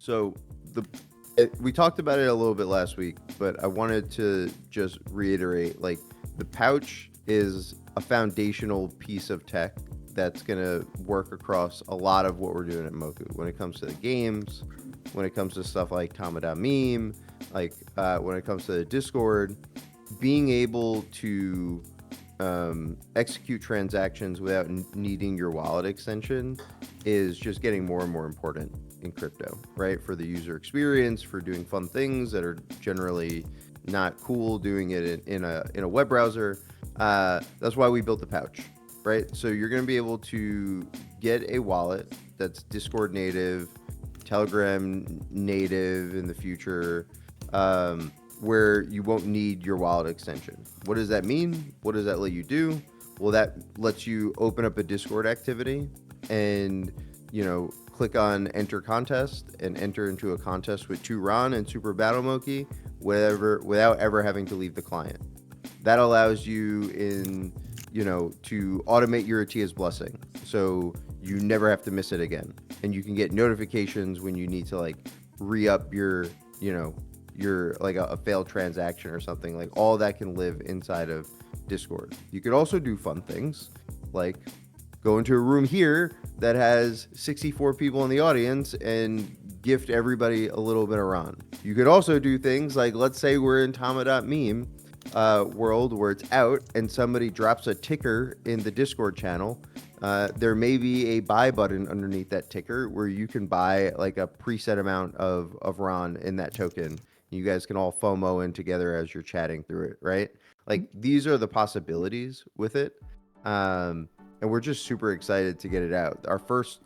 So we talked about it a little bit last week, but I wanted to just reiterate, like, the pouch is a foundational piece of tech that's going to work across a lot of what we're doing at Moku. When it comes to the games, when it comes to stuff like Cammyyy Ðany, like when it comes to the Discord, being able to execute transactions without needing your wallet extension is just getting more and more important in crypto, right? For the user experience, for doing fun things that are generally not cool doing it in a web browser. That's why we built the pouch, right? So you're going to be able to get a wallet that's Discord native, Telegram native in the future, where you won't need your wallet extension. What does that mean? What does that let you do? Well, that lets you open up a Discord activity and, click on enter contest and enter into a contest with 2Ron and Super Battle Moki, without ever having to leave the client. That allows you to automate your Atiya's blessing. So you never have to miss it again. And you can get notifications when you need to re-up your like a failed transaction or something. Like, all that can live inside of Discord. You could also do fun things like go into a room here that has 64 people in the audience and gift everybody a little bit of Ron. You could also do things like, let's say we're in Tama.meme world where it's out and somebody drops a ticker in the Discord channel. There may be a buy button underneath that ticker where you can buy like a preset amount of Ron in that token. You guys can all FOMO in together as you're chatting through it, right? Like, these are the possibilities with it. And we're just super excited to get it out. Our first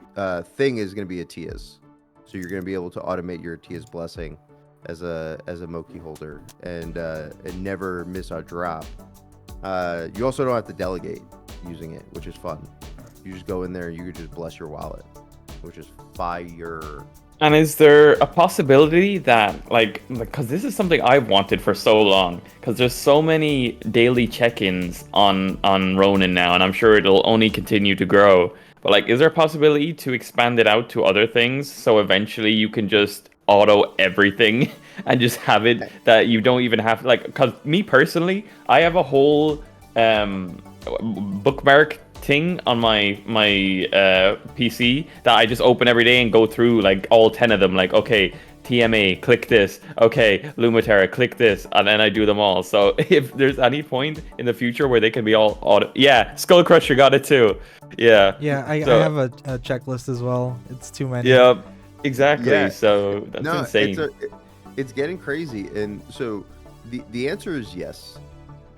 thing is going to be Atiya's. So you're going to be able to automate your Atiya's blessing as a Moki holder and never miss a drop. You also don't have to delegate using it, which is fun. You just go in there and you can just bless your wallet, which is fire. And is there a possibility that, because this is something I've wanted for so long, because there's so many daily check-ins on Ronin now, and I'm sure it'll only continue to grow. But is there a possibility to expand it out to other things so eventually you can just auto everything and just have it that you don't even have because me personally, I have a whole bookmark thing on my PC that I just open every day and go through all 10 of them. Okay, TMA, click this. Okay, Lumitera, click this, and then I do them all. So if there's any point in the future where they can be all auto, Skull Crusher got it too. Yeah. Yeah, I have a checklist as well. It's too many. Yeah, exactly. Yeah. So that's no, insane. It's getting crazy, and so the answer is yes.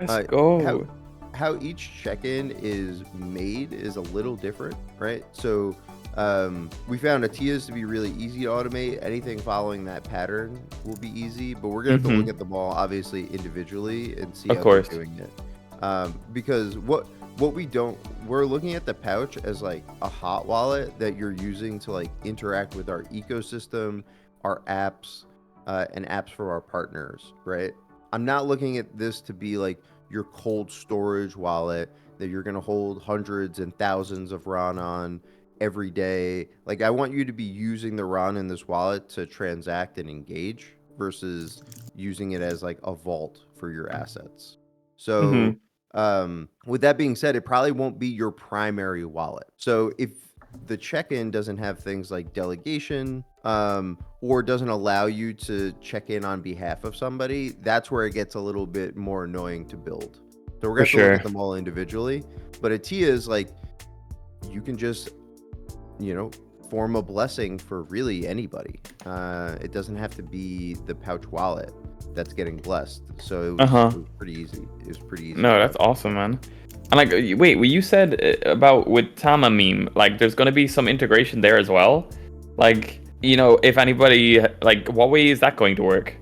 Let's go. How each check-in is made is a little different, right? So we found Atiya's to be really easy to automate. Anything following that pattern will be easy, but we're going to have to look at them all, obviously, individually and see how they're doing it. Because we're looking at the pouch as like a hot wallet that you're using to interact with our ecosystem, our apps, and apps for our partners, right? I'm not looking at this to be like your cold storage wallet that you're going to hold hundreds and thousands of Ron on every day. I want you to be using the Ron in this wallet to transact and engage versus using it as a vault for your assets. So with that being said, it probably won't be your primary wallet. So if the check-in doesn't have things like delegation, or doesn't allow you to check in on behalf of somebody, that's where it gets a little bit more annoying to build. So we're going to look at them all individually. But Atiya's you can just, form a blessing for really anybody. It doesn't have to be the pouch wallet that's getting blessed. So it was pretty easy. It was pretty easy. No, that's awesome, man. And wait, you said about with Tama meme, there's going to be some integration there as well. If anybody, what way is that going to work?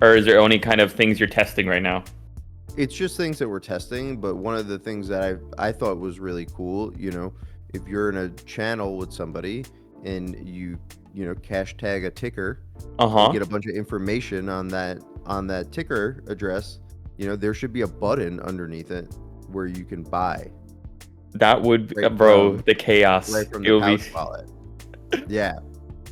Or is there only kind of things you're testing right now? It's just things that we're testing, but one of the things that I thought was really cool, if you're in a channel with somebody and you cash tag a ticker, you get a bunch of information on that ticker address, there should be a button underneath it where you can buy. That would, the chaos. Right from the pouch wallet. Yeah.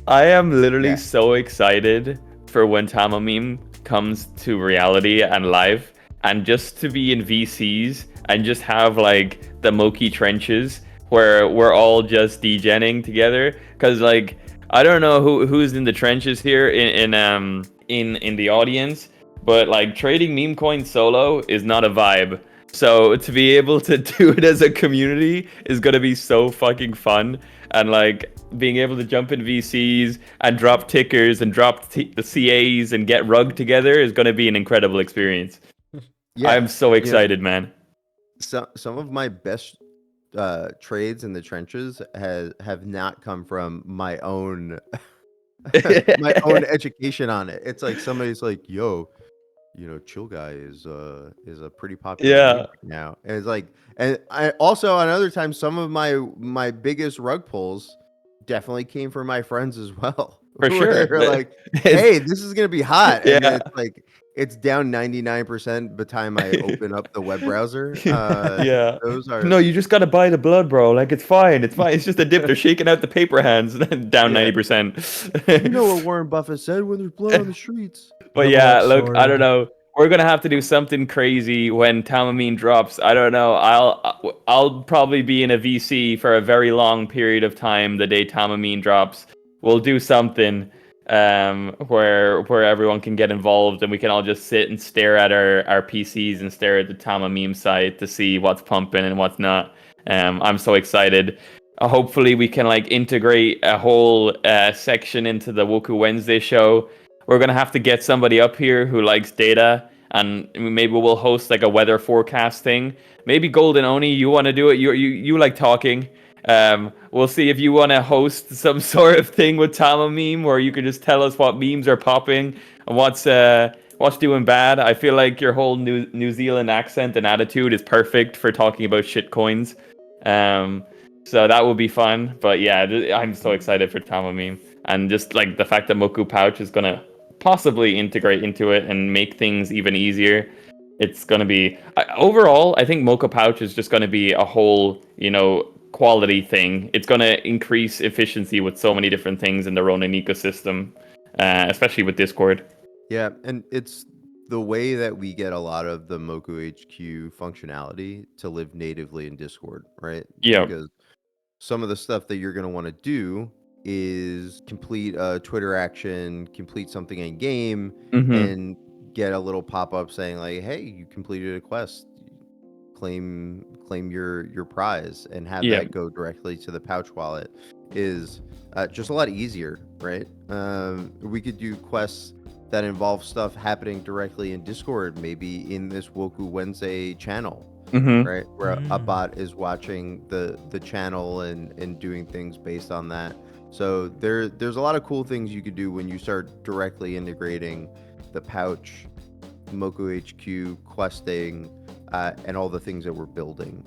I am literally Yeah. so excited for when Tama meme comes to reality and live, and just to be in VCs and just have like the Moki trenches where we're all just degenning together. Because like I don't know who's in the trenches here in the audience, but like trading meme coins solo is not a vibe. So to be able to do it as a community is gonna be so fucking fun, and like being able to jump in VCs and drop tickers and drop the CAs and get rug together is gonna be an incredible experience. Yeah, I'm so excited, man. some of my best trades in the trenches have not come from my own my own education on it. It's like somebody's like, "Yo, Chill Guy is a pretty popular meme Yeah, right now," and it's like, and I also on other times some of my biggest rug pulls definitely came from my friends as well. for Where sure. they're like, "Hey, this is gonna be hot," and then Yeah. it's like it's down 99% by the time I open up the web browser. Yeah. Those are No, you just gotta buy the blood, bro. Like it's fine. It's fine. It's just a dip. They're shaking out the paper hands down Yeah. 90%. You know what Warren Buffett said when there's blood on the streets. But yeah, Double-edged look, I sword. don't know. We're gonna have to do something crazy when Tamamine drops. I don't know. I'll probably be in a VC for a very long period of time the day Tamamine drops. We'll do something where everyone can get involved and we can all just sit and stare at our PCs and stare at the Tama meme site to see what's pumping and what's not. I'm so excited. Hopefully we can like integrate a whole section into the Woku Wednesday show. We're gonna have to get somebody up here who likes data, and maybe we'll host like a weather forecast thing. Maybe Golden Oni, you want to do it? You like talking. We'll see if you want to host some sort of thing with Tama meme, where you can just tell us what memes are popping and what's doing bad. I feel like your whole New Zealand accent and attitude is perfect for talking about shit coins. So that will be fun. But yeah, I'm so excited for Tama meme, and just like the fact that Moku Pouch is gonna possibly integrate into it and make things even easier. It's gonna be overall. I think Mocha Pouch is just gonna be a whole, quality thing. It's gonna increase efficiency with so many different things in the Ronin ecosystem, especially with Discord. Yeah, and it's the way that we get a lot of the Moku HQ functionality to live natively in Discord, right? Yeah. Because some of the stuff that you're going to want to do is complete a Twitter action, complete something in game, and get a little pop-up saying like, "Hey, you completed a quest. Claim your prize," and have Yeah. that go directly to the Pouch wallet is just a lot easier, right? We could do quests that involve stuff happening directly in Discord, maybe in this Woku Wednesday channel, right? Where a bot is watching the channel and doing things based on that. So there's a lot of cool things you could do when you start directly integrating the Pouch, Moku HQ, questing, and all the things that we're building.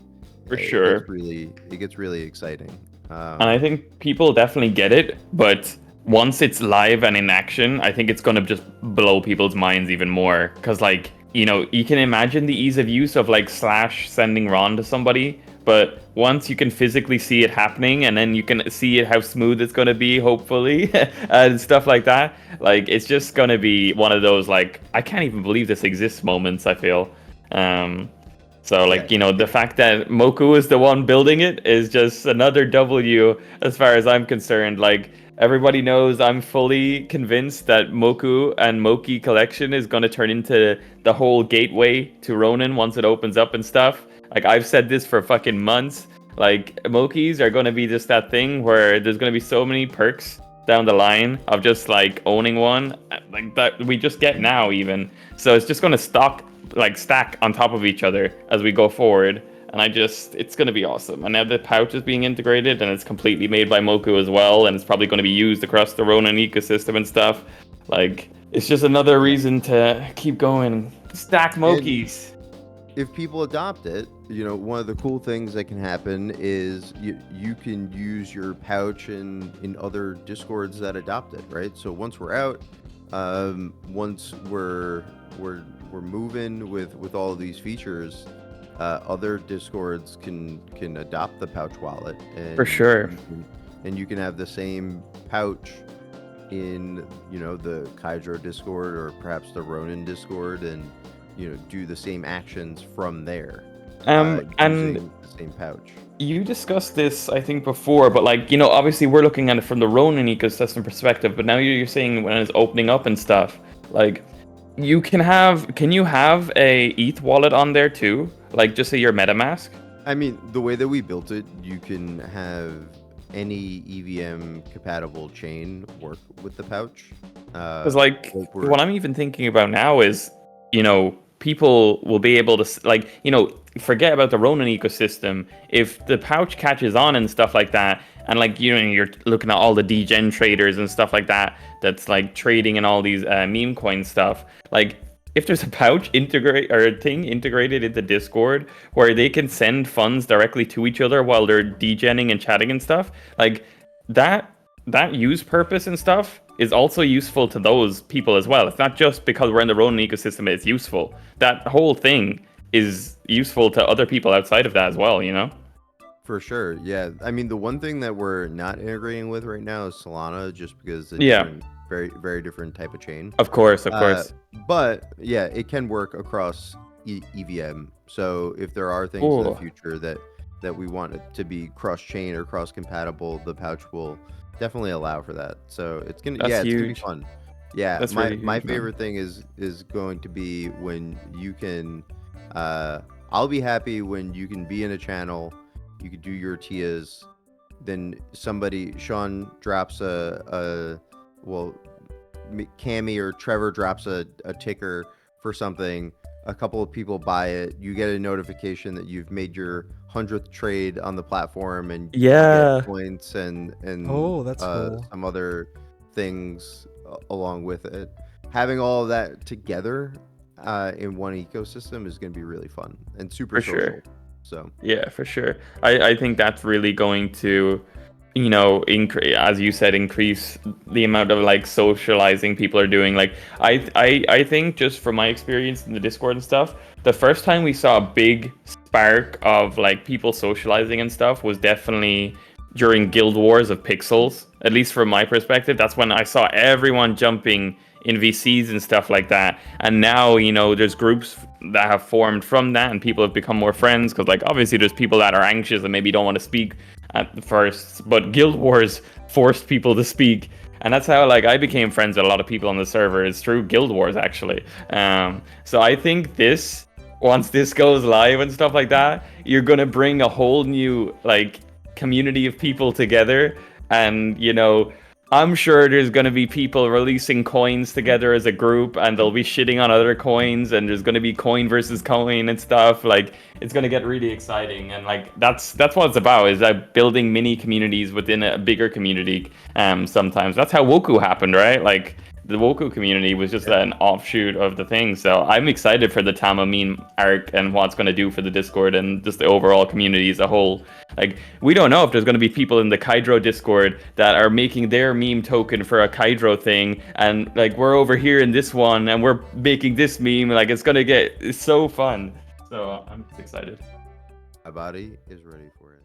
For sure. It gets really exciting. And I think people definitely get it, but once it's live and in action, I think it's going to just blow people's minds even more. Because, like, you can imagine the ease of use of, like, Slash sending Ron to somebody. But once you can physically see it happening, and then you can see how smooth it's going to be, hopefully, and stuff like that, like, it's just going to be one of those, like, I can't even believe this exists moments, I feel. So, like, the fact that Moku is the one building it is just another W as far as I'm concerned. Like, everybody knows I'm fully convinced that Moku and Moki collection is going to turn into the whole gateway to Ronin once it opens up and stuff. Like, I've said this for fucking months. Like, Mokis are going to be just that thing where there's going to be so many perks down the line of just, like, owning one. Like, that we just get now, even. So it's just going to stack on top of each other as we go forward. And it's going to be awesome. And now the pouch is being integrated, and it's completely made by Moku as well, and it's probably going to be used across the Ronin ecosystem and stuff. Like, it's just another reason to keep going. Stack Mokis. If people adopt it, one of the cool things that can happen is you can use your pouch in other Discords that adopt it, right? So once we're out, once we're moving with all of these features, other Discords can adopt the pouch wallet, and For sure. you can have the same pouch in, you know, the Kydro Discord or perhaps the Ronin Discord, and, you know, do the same actions from there. And using the same pouch. You discussed this, I think, before, but like, you know, obviously we're looking at it from the Ronin ecosystem perspective, but now you're saying when it's opening up and stuff, like, can you have a ETH wallet on there too? Like, just say your MetaMask? I mean, the way that we built it, you can have any EVM compatible chain work with the pouch. Because like what I'm even thinking about now is, you know, people will be able to, like, you know, forget about the Ronin ecosystem. If the pouch catches on and stuff like that, and like, you know, you're looking at all the degen traders and stuff like that, that's like trading in all these meme coin stuff, like, if there's a pouch integrated into Discord where they can send funds directly to each other while they're degenning and chatting and stuff, like that use purpose and stuff is also useful to those people as well. It's not just because we're in the Ronin ecosystem it's useful. That whole thing is useful to other people outside of that as well, you know? For sure, yeah. I mean, the one thing that we're not integrating with right now is Solana, just because it's very, very different type of chain. Of course. But yeah, it can work across EVM. So if there are things in the future that we want it to be cross-chain or cross-compatible, the pouch will definitely allow for that. So it's gonna it's gonna be fun. Yeah, that's my favorite thing is going to be when you can. I'll be happy when you can be in a channel, you could do your tias, then Sean drops Cammyyy or Trevor drops a ticker for something, a couple of people buy it, you get a notification that you've made your 100th trade on the platform, and you get points and that's cool. some other things along with it. Having all of that together in one ecosystem is going to be really fun and super social. Sure. So yeah, for sure. I think that's really going to, you know, as you said, increase the amount of like socializing people are doing. Like I think, just from my experience in the Discord and stuff, the first time we saw a big spark of like people socializing and stuff was definitely during Guild Wars of Pixels. At least from my perspective, that's when I saw everyone jumping in VCs and stuff like that. And now, you know, there's groups that have formed from that, and people have become more friends, because like obviously there's people that are anxious and maybe don't want to speak at first, but Guild Wars forced people to speak, and that's how like I became friends with a lot of people on the server, is through Guild Wars actually. So I think once this goes live and stuff like that, you're gonna bring a whole new like community of people together. And, you know, I'm sure there's going to be people releasing coins together as a group, and they'll be shitting on other coins, and there's going to be coin versus coin and stuff. Like, it's going to get really exciting. And like, that's what it's about, is that building mini communities within a bigger community. Sometimes that's how Woku happened, right? Like, the Woku community was just an offshoot of the thing. So I'm excited for the Tama meme arc and what it's going to do for the Discord and just the overall community as a whole. Like, we don't know if there's going to be people in the Kydro Discord that are making their meme token for a Kydro thing, and like, we're over here in this one and we're making this meme. Like, it's so fun. So I'm excited. My body is ready for it.